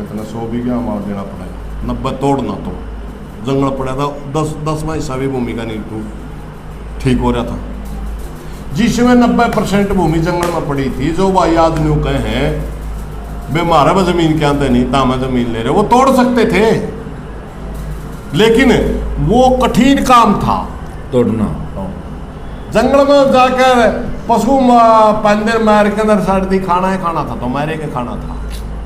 कि इतना 100 बीघा हमारा देना पड़ेगा, 90 तोड़ना तो जंगल पड़ा था, 10वां हिस्सा भी भूमि का नहीं ठीक हो रहा था, जिसमें 90% भूमि जंगल में पड़ी थी। जो भाई आज न्यू कहे हैं बे हमारा में जमीन क्या नहीं था, मैं जमीन ले रहे, वो तोड़ सकते थे, लेकिन वो कठिन काम था तोड़ना। जंगल में जाकर पशु पंदर मार के अंदर सर्दी खाना है, खाना था तो मारे के खाना था,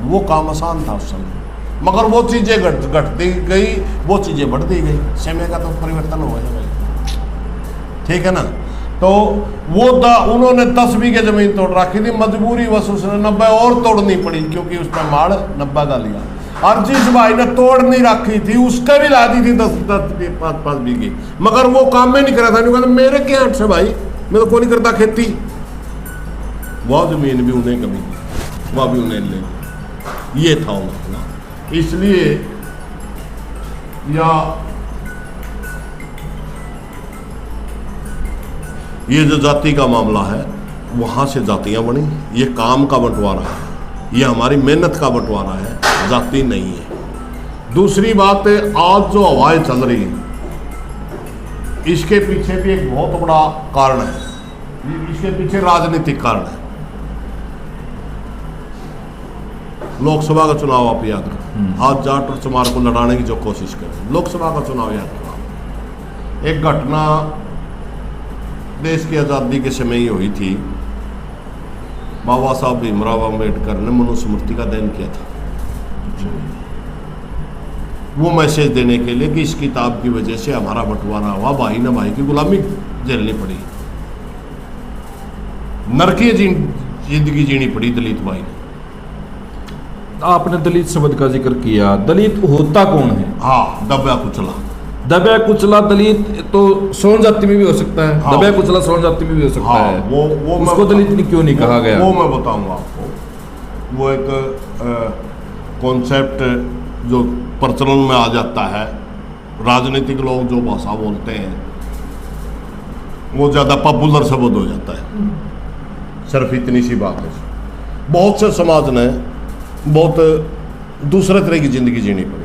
वो काम आसान था उस समय। मगर वो चीजें घटती गई, वो चीजें बढ़ती गई, समय का तो परिवर्तन हो गया भाई, ठीक है ना। तो वो उन्होंने 10 बीघे जमीन तोड़ रखी थी, मजबूरी वश उसने 90 और तोड़नी पड़ी, क्योंकि उसका माड़ 90 का लिया। और जिस भाई ने तोड़ नहीं रखी थी उसके भी ला दी थी 10-5 बीघे, मगर वो काम में नहीं करा था। नहीं कहता मेरे क्या हट से भाई, मैं तो कोई नहीं करता खेती, वह जमीन भी उन्हें कभी, वह भी उन्हें ले, ये था उनका। इसलिए या ये जो जाति का मामला है, वहां से जातियां बनी, ये काम का बंटवारा है, ये हमारी मेहनत का बंटवारा है, जाति नहीं है। दूसरी बात, आज जो हवाएं चल रही है, इसके पीछे भी एक बहुत बड़ा कारण है, इसके पीछे राजनीतिक कारण है। लोकसभा का चुनाव आप याद करो, आज जाट और चमार को लड़ाने की जो कोशिश करें, लोकसभा का चुनाव याद करो, एक घटना देश की आज़ादी के समय ही हुई थी। बाबा साहब भीमराव अम्बेडकर ने मनुस्मृति का दान किया था, वो मैसेज देने के लिए कि इस किताब की वजह से हमारा बंटवारा हुआ, भाई न भाई की गुलामी झेलनी पड़ी, नरकीय जिंदगी जीनी पड़ी दलित भाई ने। आपने दलित शब्द का जिक्र किया, दलित होता कौन है? हाँ, दबा कुचला। दबा कुचला दलित तो सवर्ण जाति में भी हो सकता है, हाँ, दबा कुचला सवर्ण जाति में भी हो सकता हाँ, है, वो उसको दलित नहीं क्यों नहीं कहा गया? वो मैं बताऊंगा आपको। वो एक कॉन्सेप्ट जो प्रचलन में आ जाता है, राजनीतिक लोग जो भाषा बोलते हैं वो ज़्यादा पॉपुलर शब्द हो जाता है, सिर्फ इतनी सी बात है। बहुत से समाज ने बहुत दूसरे तरह की जिंदगी जीनी पड़ी,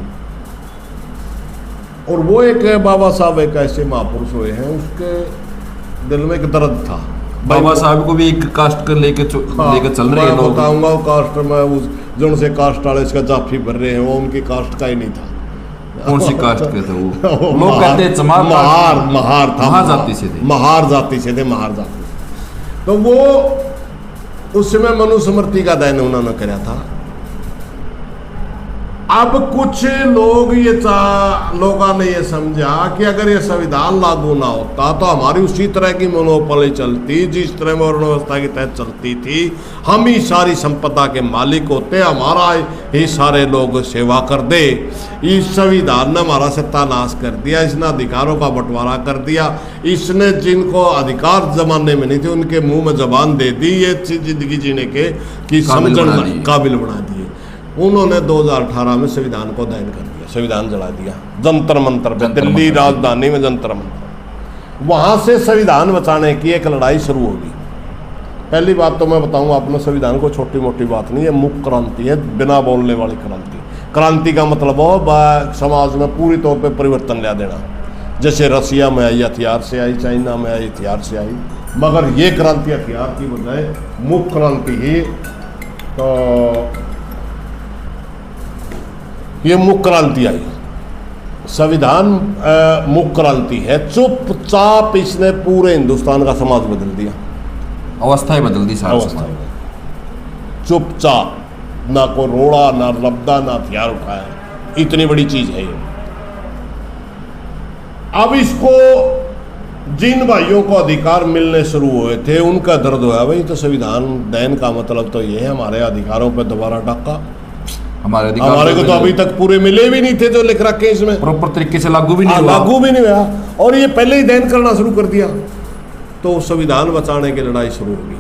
और वो एक बाबा साहब एक ऐसे महापुरुष हुए हैं, उसके दिल में एक दर्द था। बाबा साहब को भी एक कास्ट कर लेके चल रहे हैं लोग। बताऊंगा वो कास्ट में, उस जो से कास्ट वाले इसका जाफी भर रहे हैं, वो उनकी कास्ट का ही नहीं था। कौन सी कास्ट के थे वो? लोग कहते हैं चमार, महार था, महार जाति से थे, महार जाति से थे, महार जाति। तो वो उस समय मनुस्मृति का दान उन्होंने कराया था। अब कुछ लोग लोगों ने ये समझा कि अगर ये संविधान लागू ना होता तो हमारी उसी तरह की मोनोपोली चलती जिस तरह वर्ण व्यवस्था के तहत चलती थी, हम ही सारी संपदा के मालिक होते, हमारा ही सारे लोग सेवा कर दे। इस संविधान ने हमारा सत्यानाश कर दिया, इसने अधिकारों का बंटवारा कर दिया, इसने जिनको अधिकार जमाने में नहीं थे उनके मुंह में जबान दे दी, ये अच्छी जिंदगी जीने के कि समझने काबिल बना दिए। उन्होंने 2018 में संविधान को दान कर दिया, संविधान जला दिया जंतर मंतर पे, दिल्ली राजधानी में जंतर मंतर। वहां से संविधान बचाने की एक लड़ाई शुरू होगी। पहली बात तो मैं बताऊंगा अपने संविधान को, छोटी मोटी बात नहीं है, मुख्य क्रांति है, बिना बोलने वाली क्रांति। क्रांति का मतलब हो समाज में पूरी तौर पे परिवर्तन ला देना, जैसे रसिया में आई हथियार से आई, चाइना में आई हथियार से आई, मगर ये क्रांति हथियार की बजाय मुख्य क्रांति ही, तो ये मुख्य क्रांति आई। संविधान मुख्य क्रांति है, चुपचाप इसने पूरे हिंदुस्तान का समाज बदल दिया, अवस्थाएं बदल दी सारी अवस्थाएं, चुपचाप, ना को रोड़ा, ना रब्दा, ना हथियार उठाया, इतनी बड़ी चीज है ये। अब इसको जिन भाइयों को अधिकार मिलने शुरू हुए थे उनका दर्द हुआ, भाई तो संविधान दान का मतलब तो ये है हमारे अधिकारों पर दोबारा डाका। हमारे को तो अभी तक पूरे मिले भी नहीं थे जो लिख रखे इसमें, प्रॉपर तरीके से लागू भी नहीं हुआ, और ये पहले ही दान करना शुरू कर दिया, तो संविधान बचाने की लड़ाई शुरू हो गई।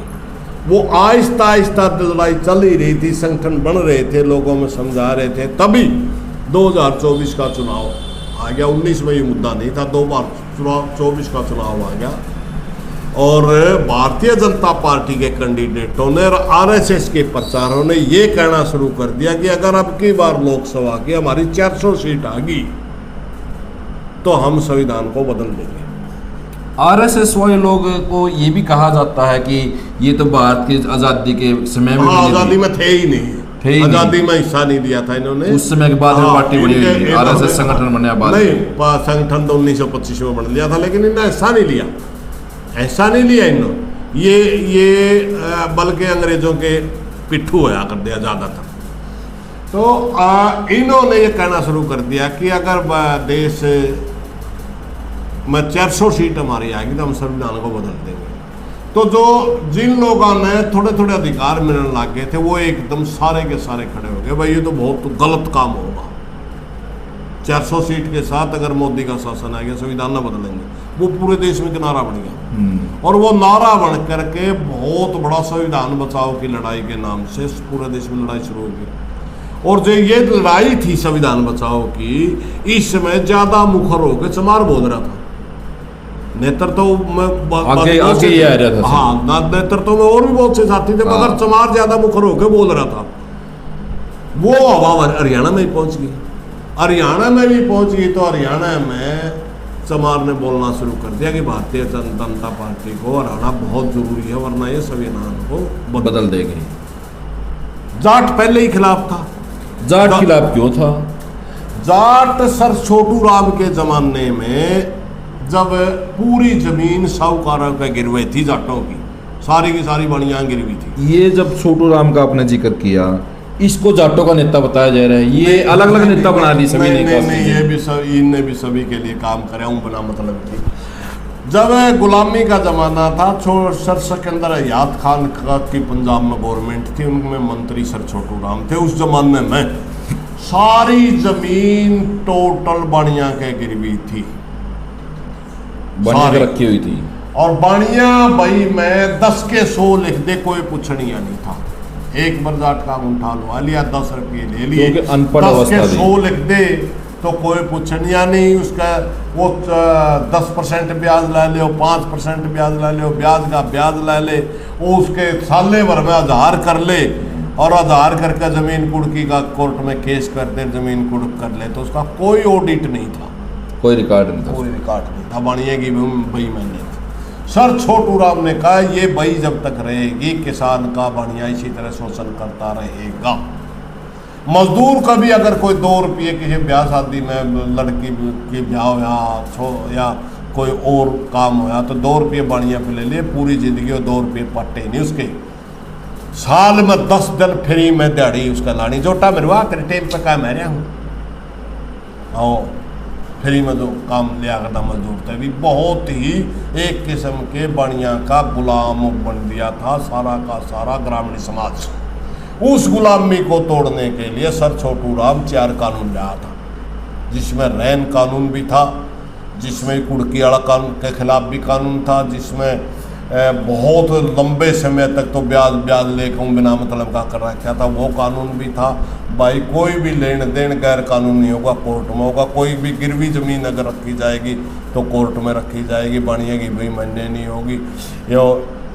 वो आहिस्ता आहिस्ता लड़ाई चल ही रही थी, संगठन बन रहे थे, लोगों में समझा रहे थे, तभी 2024 का चुनाव आ गया। 19 में ये मुद्दा नहीं था, 2 बार 24 का चुनाव आ गया, और भारतीय जनता पार्टी के कैंडिडेटों ने और आरएसएस के प्रचारों ने ये कहना शुरू कर दिया कि अगर अब की बार लोकसभा की हमारी 400 सीट आ गई तो हम संविधान को बदल देंगे। आरएसएस वाले लोग को ये भी कहा जाता है कि ये तो भारत की आज़ादी के समय में आज़ादी में थे ही नहीं, आज़ादी में हिस्सा नहीं दिया था इन्होंने। उस समय के बाद पार्टी बनी हुई, आरएसएस संगठन बनने के बाद नहीं, संगठन तो 1925 में बन लिया था, लेकिन इन्होंने हिस्सा नहीं लिया, ऐसा नहीं लिया इन्होंने। ये बल्कि अंग्रेजों के पिट्ठू होया कर दिया ज़्यादातर। तो इन्होंने ये कहना शुरू कर दिया कि अगर देश में 400 सीट हमारी आएगी तो हम संविधान को बदल देंगे। तो जो जिन लोगों ने थोड़े थोड़े अधिकार मिलने लग गए थे वो एकदम सारे के सारे खड़े हो गए, भाई ये तो बहुत गलत काम होगा, 400 सीट के साथ अगर मोदी का शासन आ गया संविधान ना बदलेंगे। वो पूरे देश में नारा बन गया और वो नारा बन करके बहुत बड़ा संविधान बचाओ की लड़ाई के नाम से पूरे देश में लड़ाई शुरू हो गई। और जो ये लड़ाई थी संविधान बचाओ की, इस समय ज्यादा मुखर होकर चमार बोल रहा था, नेतृत्व में आगे आ रहा था। हाँ, नेतृत्व में और भी बहुत से साथी थे, मगर चमार ज्यादा मुखर होकर बोल रहा था। वो हवा हरियाणा में ही पहुंच गई, हरियाणा में भी पहुंच गई। तो हरियाणा में चमार ने बोलना शुरू कर दिया कि भारतीय जनता पार्टी को हराना बहुत जरूरी है, वरना ये संविधान को बदल देगी। जाट पहले ही खिलाफ था। जाट खिलाफ क्यों था? जाट सर छोटू राम के जमाने में जब पूरी जमीन साहूकारों के गिरवे थी, जाटों की सारी बनियां गिरवी थी। ये जब छोटू राम का आपने जिक्र किया, इसको जाटों का नेता बताया जा रहा है, ये अलग अलग नेता बना ली सभी ने। नहीं, ये भी इनने भी सभी के लिए काम करे, बिना मतलब थी। जब गुलामी का जमाना था, सर सिकंदर हयात खान की पंजाब में गवर्नमेंट थी, उनमें मंत्री सर छोटू राम थे। उस जमाने में सारी जमीन टोटल बाणिया के गिरवी थी, बाणिया रखी हुई थी। और बाणिया भाई मैं 10 के 100 लिख दे, कोई पूछनिया नहीं था। एक बार जाट का अंगूठा लुआ लिया, 10 रुपये ले लिए, 10 के 100 लिख दे तो कोई पूछनिया नहीं। उसका वो 10% ब्याज ले ले, 5% ब्याज ले ले, ब्याज का ब्याज ले ले, वो उसके साले भर में आधार कर ले, और आधार करके जमीन कुड़की का कोर्ट में केस कर दे, जमीन कुड़क कर ले, तो उसका कोई ऑडिट नहीं था, कोई रिकॉर्ड नहीं था, कोई रिकॉर्ड नहीं था। बाणिया की भाई मैंने सर छोटू राम ने कहा ये बई जब तक रहेगी किसान का बाणिया इसी तरह शोषण करता रहेगा। मजदूर का भी अगर कोई 2 रुपये किसी ब्याह शादी में लड़की की ब्याह या कोई और काम होया तो 2 रुपये बाणिया पे ले लिए, पूरी जिंदगी और 2 रुपये पट्टे नहीं उसके। साल में 10 दिन फ्री में दिहाड़ी उसका लानी, जोटा मेरवा कर टेम पे काम है हूँ और फ्री में जो काम लिया करता मजदूर थे, भी बहुत ही एक किस्म के बाणिया का गुलाम बन दिया था सारा का सारा ग्रामीण समाज। उस गुलामी को तोड़ने के लिए सर छोटू राम 4 कानून लाया था, जिसमें रैन कानून भी था, जिसमें कुड़की वाला कानून के खिलाफ भी कानून था, जिसमें बहुत लंबे समय तक तो ब्याज लेकर बिना मतलब का कर रखा था, वो कानून भी था। भाई कोई भी लेन देन गैर कानूनी होगा कोर्ट में होगा, कोई भी गिरवी जमीन अगर रखी जाएगी तो कोर्ट में रखी जाएगी, बाणिया की भाई मान्य नहीं होगी। यो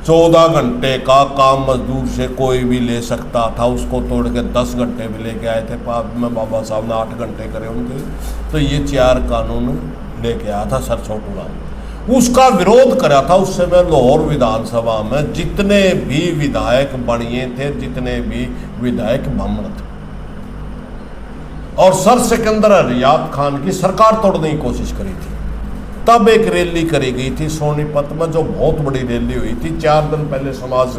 14 घंटे का काम मजदूर से कोई भी ले सकता था, उसको तोड़ के 10 घंटे भी लेके आए थे। बाद में बाबा साहब ने 8 घंटे करे उनके। तो ये 4 कानून लेके आया था सर छोटू राम, उसका विरोध करा था उस समय लाहौर विधानसभा में जितने भी विधायक बनिए थे, जितने भी विधायक ब्राह्मण थे। और सर सिकंदर हयात खान की सरकार तोड़ने की कोशिश करी थी। तब एक रैली करी गई थी सोनीपत में, जो बहुत बड़ी रैली हुई थी। 4 दिन पहले समाज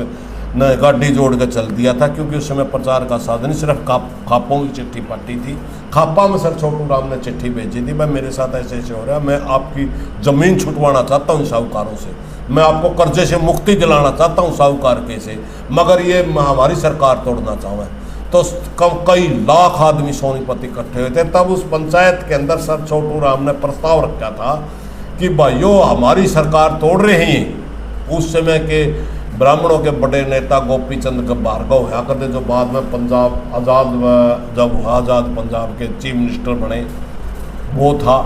ने गाड़ी जोड़ कर चल दिया था, क्योंकि उस समय प्रचार का साधन सिर्फ खापों की चिट्ठी पट्टी थी। खापा में सर छोटू राम ने चिट्ठी भेजी थी, मैं मेरे साथ ऐसे ऐसे हो रहा है, मैं आपकी ज़मीन छुटवाना चाहता हूँ साहूकारों से, मैं आपको कर्जे से मुक्ति दिलाना चाहता हूँ साहूकार के से, मगर ये हमारी सरकार तोड़ना चाहूँ। तो कई लाख आदमी सोनीपत इकट्ठे हुए थे। तब उस पंचायत के अंदर सर छोटू राम ने प्रस्ताव रखा था कि भाइयों हमारी सरकार तोड़ रहे हैं। उस समय के ब्राह्मणों के बड़े नेता गोपी चंद भार्गव हुआ करते, जो बाद में पंजाब जब आज़ाद पंजाब के चीफ मिनिस्टर बने वो था,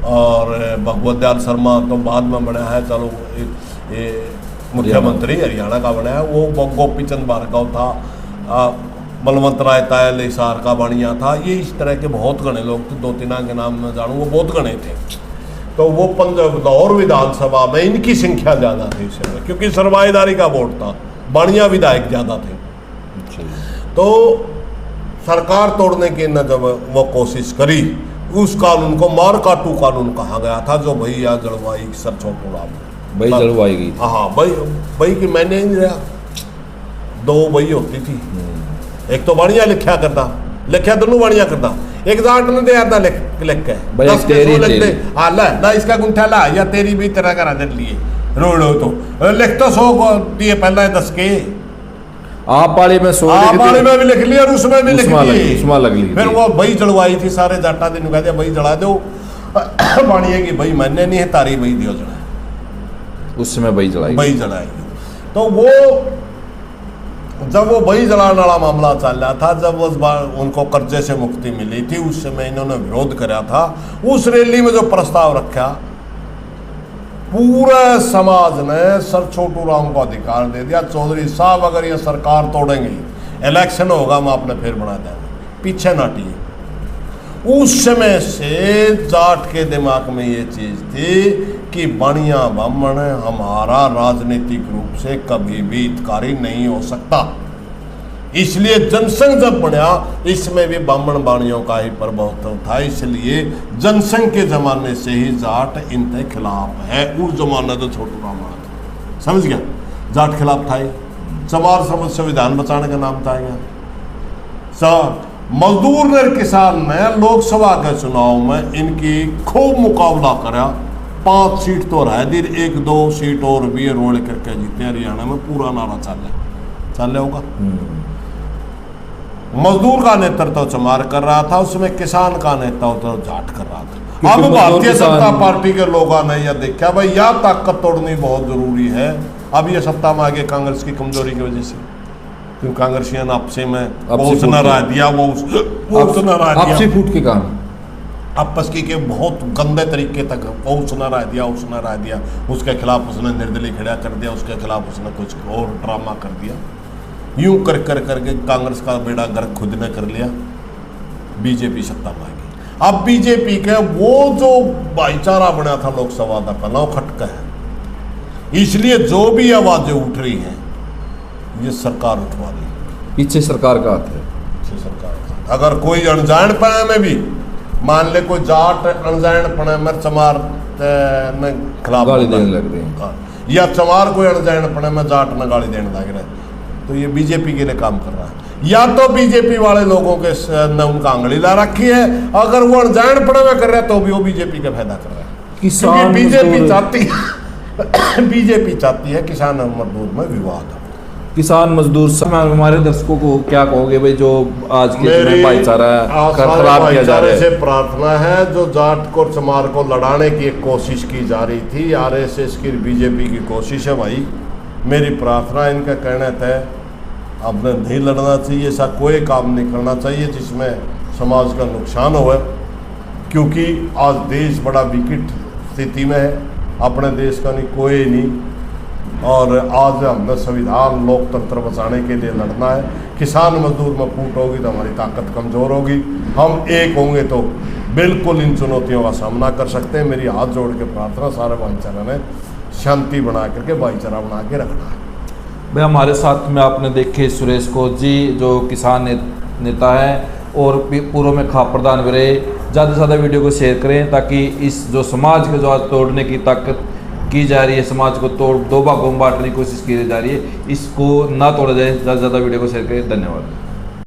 और भगवत दयाल शर्मा तो बाद में बना है। चलो ये मुख्यमंत्री हरियाणा का बना है, वो गोपी चंद भार्गव था, बलवंत राय तायल हिसार का बढ़िया था, ये इस तरह के बहुत गणे लोग थे, 2-3 के नाम मैं जानूँ, वो बहुत गणे थे। तो वो पंजौर विधानसभा में इनकी संख्या ज़्यादा थी इस समय, क्योंकि सरमाएदारी का वोट था, बढ़िया विधायक ज़्यादा थे। तो सरकार तोड़ने की न जब वो कोशिश करी, उस कानून को मारकाटू कानून कहा गया था, जो भैया जड़वाई सर छोटू राम भाई जड़वाई गई। हाँ भाई की मैंने नहीं रहा, 2 भाई होती थी, एक तो बढ़िया लिखा दोनों बढ़िया करता, एक जाट ने दे आता लिख के भाई 10 के तेरी 100 लिखते, हाँ ला इसका गुंठा ला, या तेरी भी तरह का राजन लिए रोड़ो तो लिख तो 100 को दिए, पहला 10 के आप पाली में 100 आप पाली में भी लिख लिया और उसमें भी लिख लिए, उसमें लग ली। फिर वो भाई जड़वाई थी, सारे जाटा दिन कह दिया भाई जड़ा दो, बाणिए की भाई मैंने नहीं है, तारी भाई दियो जड़ा, उस समय भाई जड़ाएगी। तो वो जब वो भाई जलाने वाला मामला चल रहा था, जब उस बार उनको कर्जे से मुक्ति मिली थी, उस समय इन्होंने विरोध करा था। उस रैली में जो प्रस्ताव रखा, पूरे समाज ने सर छोटू राम को अधिकार दे दिया, चौधरी साहब अगर ये सरकार तोड़ेंगे, इलेक्शन होगा, हम आपने फिर बना देंगे, पीछे न हटिए। उस समय से जाट के दिमाग में ये चीज थी कि बढ़िया ब्राह्मण हमारा राजनीतिक रूप से कभी भी हितकारी नहीं हो सकता, इसलिए जनसंघ जब बना, इसमें भी ब्राह्मण बाणियों का ही प्रभुत्व था, इसलिए जनसंघ के जमाने से ही जाट इनके खिलाफ है। उस जमाने तो छोटू राम था, समझ गया, जाट खिलाफ था ही। चमार समझ संविधान बचाने का नाम था यहाँ। मजदूर ने किसान ने लोकसभा के चुनाव में इनकी खूब मुकाबला करा, 5 सीट तो रह दी, 1-2 सीट और भी रोल करके जीते हरियाणा में, पूरा नारा चल होगा। मजदूर का नेतृत्व चमार कर रहा था, उसमें किसान का नेतृत्व जाट कर रहा था। अब भारतीय जनता पार्टी के लोगों ने यह देखा भाई यह ताकत तोड़नी बहुत जरूरी है। अब ये सत्ता में आगे कांग्रेस की कमजोरी की वजह से, क्योंकि कांग्रेसियन आपसे में बहुत नारा दिया, वो नारा दिया, आपसी फूट के काम आपस की के बहुत गंदे तरीके तक बहुत नारा दिया, उसने राय दिया, उसके खिलाफ उसने निर्दलीय खड़ा कर दिया, उसके खिलाफ उसने कुछ और ड्रामा कर दिया, यूं कर करके कांग्रेस का बेड़ा गर्क खुद ने कर लिया। बीजेपी सत्ता में आ गई। अब बीजेपी के वो जो भाईचारा बना था लोकसभा का पहला, वो खटका है, इसलिए जो भी आवाजें उठ रही हैं ये सरकार उठवा रही है, पीछे सरकार का हाथ है, पीछे सरकार का। अगर कोई अनजान पने में भी मान ले कोई जाट अनजान पने में चमार ने खिलाफ गाली देने लग रहे हैं, या चमार कोई अनजान पने में जाट ने गाली देने लग रहे, तो ये बीजेपी के लिए काम कर रहा है। या तो बीजेपी वाले लोगों के ने उनका आंगली ला रखी है, अगर वो अनजान पने में कर रहे हैं तो भी वो बीजेपी का फायदा कर रहा है, क्योंकि बीजेपी चाहती है किसान और मजदूर में विवाद। किसान मजदूर हमारे दर्शकों को क्या कहोगे भाई, जो आज के भाईचारा खराब किया जा रहा है? से प्रार्थना है, जो जाट को चमार को लड़ाने की एक कोशिश की जा रही थी, आरएसएस की बीजेपी की कोशिश है भाई, मेरी प्रार्थना इनका कहना था अब नहीं लड़ना चाहिए, ऐसा कोई काम नहीं करना चाहिए जिसमें समाज का नुकसान हो, क्योंकि आज देश बड़ा विकट स्थिति में है, अपने देश का नहीं कोई नहीं, और आज हमने संविधान लोकतंत्र बचाने के लिए लड़ना है। किसान मजदूर में फूट होगी तो हमारी ताकत कमज़ोर होगी, हम एक होंगे तो बिल्कुल इन चुनौतियों का सामना कर सकते हैं। मेरी हाथ जोड़ के प्रार्थना सारे भाईचारा ने शांति बना करके भाईचारा बना के रखना है। भाई हमारे साथ में आपने देखे सुरेश को जी, जो किसान नेता है और पूर्व में खाप प्रधान भी रहे। ज़्यादा से ज़्यादा वीडियो को शेयर करें ताकि इस जो समाज को जो आज तोड़ने की ताकत की जा रही है, समाज को दो भागों में बांटने की कोशिश की जा रही है, इसको ना तोड़ा जाए। ज़्यादा से ज़्यादा वीडियो को शेयर करें। धन्यवाद।